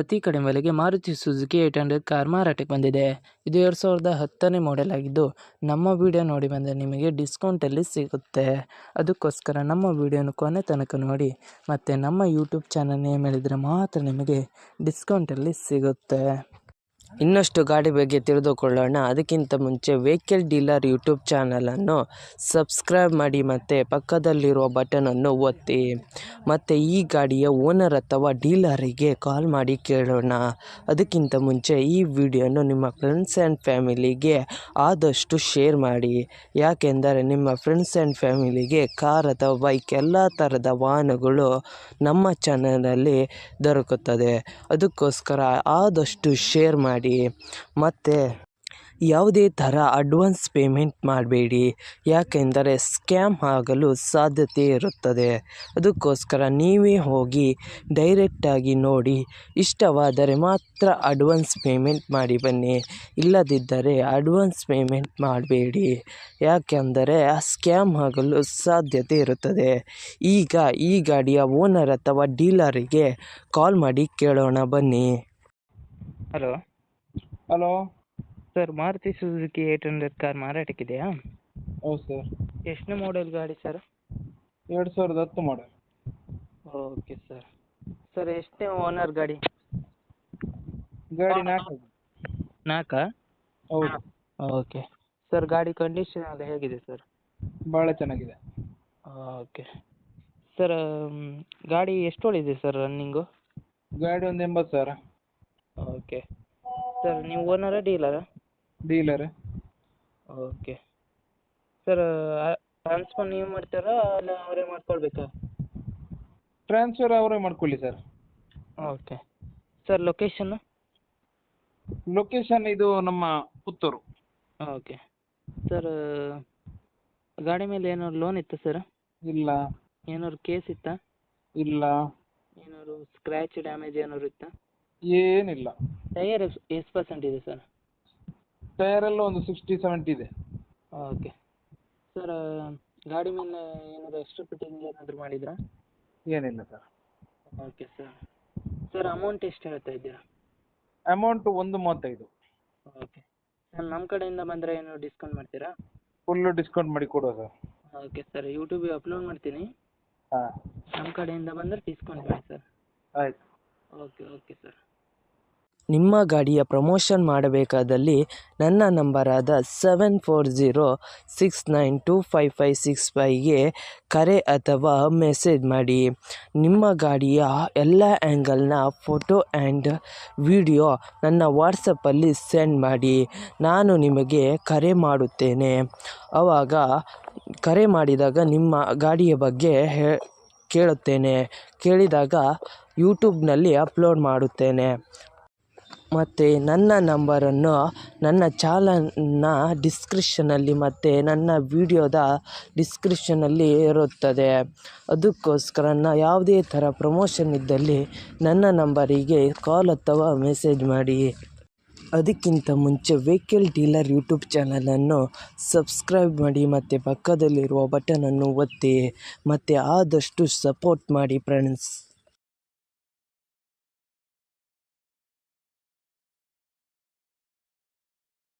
ಅತಿ ಕಡಿಮೆ ಬೆಲೆಗೆ ಮಾರುತಿ ಸುಜುಕಿ 800 ಕಾರ್ ಮಾರಾಟಕ್ಕೆ ಬಂದಿದೆ. ಇದು 2010ನೇ ಮಾಡೆಲ್ ಆಗಿದ್ದು, ನಮ್ಮ ವಿಡಿಯೋ ನೋಡಿ ಬಂದರೆ ನಿಮಗೆ ಡಿಸ್ಕೌಂಟಲ್ಲಿ ಸಿಗುತ್ತೆ. ಅದಕ್ಕೋಸ್ಕರ ನಮ್ಮ ವಿಡಿಯೋನ ಕೊನೆ ತನಕ ನೋಡಿ ಮತ್ತು ನಮ್ಮ ಯೂಟ್ಯೂಬ್ ಚಾನಲ್ ನೇಮ್ ಹೇಳಿದರೆ ಮಾತ್ರ ನಿಮಗೆ ಡಿಸ್ಕೌಂಟಲ್ಲಿ ಸಿಗುತ್ತೆ. ಇನ್ನಷ್ಟು ಗಾಡಿ ಬಗ್ಗೆ ತಿಳಿದುಕೊಳ್ಳೋಣ. ಅದಕ್ಕಿಂತ ಮುಂಚೆ ವೆಹಿಕಲ್ ಡೀಲರ್ ಯೂಟ್ಯೂಬ್ ಚಾನಲನ್ನು ಸಬ್ಸ್ಕ್ರೈಬ್ ಮಾಡಿ ಮತ್ತು ಪಕ್ಕದಲ್ಲಿರುವ ಬಟನನ್ನು ಒತ್ತಿ. ಮತ್ತು ಈ ಗಾಡಿಯ ಓನರ್ ಅಥವಾ ಡೀಲರಿಗೆ ಕಾಲ್ ಮಾಡಿ ಕೇಳೋಣ. ಅದಕ್ಕಿಂತ ಮುಂಚೆ ಈ ವಿಡಿಯೋನು ನಿಮ್ಮ ಫ್ರೆಂಡ್ಸ್ ಆ್ಯಂಡ್ ಫ್ಯಾಮಿಲಿಗೆ ಆದಷ್ಟು ಶೇರ್ ಮಾಡಿ. ಯಾಕೆಂದರೆ ನಿಮ್ಮ ಫ್ರೆಂಡ್ಸ್ ಆ್ಯಂಡ್ ಫ್ಯಾಮಿಲಿಗೆ ಕಾರ್ ಅಥವಾ ಬೈಕ್ ಎಲ್ಲ ಥರದ ವಾಹನಗಳು ನಮ್ಮ ಚಾನಲಲ್ಲಿ ದೊರಕುತ್ತದೆ. ಅದಕ್ಕೋಸ್ಕರ ಆದಷ್ಟು ಶೇರ್ ಮಾಡಿ. ಮತ್ತು ಯಾವುದೇ ಥರ ಅಡ್ವಾನ್ಸ್ ಪೇಮೆಂಟ್ ಮಾಡಬೇಡಿ, ಯಾಕೆಂದರೆ ಸ್ಕ್ಯಾಮ್ ಆಗಲು ಸಾಧ್ಯತೆ ಇರುತ್ತದೆ. ಅದಕ್ಕೋಸ್ಕರ ನೀವೇ ಹೋಗಿ ಡೈರೆಕ್ಟಾಗಿ ನೋಡಿ, ಇಷ್ಟವಾದರೆ ಮಾತ್ರ ಅಡ್ವಾನ್ಸ್ ಪೇಮೆಂಟ್ ಮಾಡಿ ಬನ್ನಿ. ಇಲ್ಲದಿದ್ದರೆ ಅಡ್ವಾನ್ಸ್ ಪೇಮೆಂಟ್ ಮಾಡಬೇಡಿ, ಯಾಕೆಂದರೆ ಸ್ಕ್ಯಾಮ್ ಆಗಲು ಸಾಧ್ಯತೆ ಇರುತ್ತದೆ. ಈಗ ಈ ಗಾಡಿಯ ಓನರ್ ಅಥವಾ ಡೀಲರಿಗೆ ಕಾಲ್ ಮಾಡಿ ಕೇಳೋಣ ಬನ್ನಿ. Hello sir, Maruti Suzuki 800 car ಮಾರಾಟಕ್ಕಿದೆಯಾ? ಹೌದು ಸರ್. ಎಷ್ಟನೇ ಮಾಡೆಲ್ ಗಾಡಿ sir? 2010 model. Okay sir. Sir, ಎಷ್ಟನೇ ಓನರ್ ಗಾಡಿ? ಗಾಡಿ 4. ಹೌದು. Okay sir. ಗಾಡಿ ಕಂಡೀಷನ್ ಎಲ್ಲ ಹೇಗಿದೆ ಸರ್? ಭಾಳ ಚೆನ್ನಾಗಿದೆ. Okay sir. ಗಾಡಿ ಎಷ್ಟು ಓಡಿದೆ ಸರ್ ರನ್ನಿಂಗು? ಗಾಡಿ ಒಂದು 80,000. Okay sir. ನೀವು ಓನರಾ ಡೀಲರಾ? ಡೀಲರ್. Okay sir. ಟ್ರಾನ್ಸ್ಫರ್ ನೀವು ಮಾಡ್ತಾರಾ ಅಲ್ಲ ಅವರೇ ಮಾಡ್ಕೊಳ್ಬೇಕಾ? ಟ್ರಾನ್ಸ್ಫರ್ ಅವರೇ ಮಾಡ್ಕೊಳ್ಳಿ ಸರ್. Okay sir. ಲೊಕೇಶನ್ ಇದು ನಮ್ಮ ಪುತ್ತೂರು. Okay sir. ಗಾಡಿ ಮೇಲೆ ಏನಾದ್ರು ಲೋನ್ ಇತ್ತಾ ಸರ್? ಇಲ್ಲ. ಏನಾದ್ರು ಕೇಸ್ ಇತ್ತಾ? ಇಲ್ಲ. ಏನಾದ್ರು ಸ್ಕ್ರ್ಯಾಚ್ ಡ್ಯಾಮೇಜ್ ಏನಾದ್ರು ಇತ್ತಾ? ಏನಿಲ್ಲ. ಟೈಯರ್ ಎಷ್ಟು ಪರ್ಸೆಂಟ್ ಇದೆ ಸರ್? ಟೈರೆಲ್ಲ ಒಂದು 60-70 ಇದೆ. Okay sir. ಗಾಡಿ ಮೇಲೆ ಏನಾದರೂ ಎಕ್ಸ್ಟ್ರಾ ಫಿಟ್ಟಿಂಗ್ ಏನಾದರೂ ಮಾಡಿದ್ರಾ? ಏನಿಲ್ಲ sir. Okay sir. Sir, amount ಎಷ್ಟು ಹೇಳ್ತಾ ಇದ್ದೀರಾ? ಅಮೌಂಟು 135. Okay sir. ನಮ್ಮ ಕಡೆಯಿಂದ ಬಂದರೆ ಏನಾದ್ರು ಡಿಸ್ಕೌಂಟ್ ಮಾಡ್ತೀರಾ? ಫುಲ್ಲು ಡಿಸ್ಕೌಂಟ್ ಮಾಡಿ ಕೊಡುವ ಸರ್. Okay sir. ಯೂಟ್ಯೂಬಿಗೆ ಅಪ್ಲೋಡ್ ಮಾಡ್ತೀನಿ. ಹಾಂ, ನಮ್ಮ ಕಡೆಯಿಂದ ಬಂದರೆ ಡಿಸ್ಕೌಂಟ್ ಮಾಡಿ ಸರ್. ಆಯ್ತು. Okay sir. ನಿಮ್ಮ ಗಾಡಿಯ ಪ್ರಮೋಷನ್ ಮಾಡಬೇಕಾದಲ್ಲಿ ನನ್ನ ನಂಬರಾದ 7406925565ಗೆ ಕರೆ ಅಥವಾ ಮೆಸೇಜ್ ಮಾಡಿ. ನಿಮ್ಮ ಗಾಡಿಯ ಎಲ್ಲ ಆ್ಯಂಗಲ್ನ ಫೋಟೋ ಆ್ಯಂಡ್ ವಿಡಿಯೋ ನನ್ನ ವಾಟ್ಸಪ್ಪಲ್ಲಿ ಸೆಂಡ್ ಮಾಡಿ. ನಾನು ನಿಮಗೆ ಕರೆ ಮಾಡುತ್ತೇನೆ. ಆವಾಗ ಕರೆ ಮಾಡಿದಾಗ ನಿಮ್ಮ ಗಾಡಿಯ ಬಗ್ಗೆ ಕೇಳುತ್ತೇನೆ. ಕೇಳಿದಾಗ ಯೂಟ್ಯೂಬ್ನಲ್ಲಿ ಅಪ್ಲೋಡ್ ಮಾಡುತ್ತೇನೆ. ಮತ್ತು ನನ್ನ ನಂಬರನ್ನು ನನ್ನ ಚಾನಲ್ನ ಡಿಸ್ಕ್ರಿಪ್ಷನಲ್ಲಿ ಮತ್ತು ನನ್ನ ವಿಡಿಯೋದ ಡಿಸ್ಕ್ರಿಪ್ಷನಲ್ಲಿ ಇರುತ್ತದೆ. ಅದಕ್ಕೋಸ್ಕರ ಯಾವುದೇ ಥರ ಪ್ರಮೋಷನ್ ಇದ್ದಲ್ಲಿ ನನ್ನ ನಂಬರಿಗೆ ಕಾಲ್ ಅಥವಾ ಮೆಸೇಜ್ ಮಾಡಿ. ಅದಕ್ಕಿಂತ ಮುಂಚೆ ವೆಹಿಕಲ್ ಡೀಲರ್ ಯೂಟ್ಯೂಬ್ ಚಾನಲನ್ನು ಸಬ್ಸ್ಕ್ರೈಬ್ ಮಾಡಿ ಮತ್ತು ಪಕ್ಕದಲ್ಲಿರುವ ಬಟನನ್ನು ಒತ್ತಿ ಮತ್ತು ಆದಷ್ಟು ಸಪೋರ್ಟ್ ಮಾಡಿ ಫ್ರೆಂಡ್ಸ್.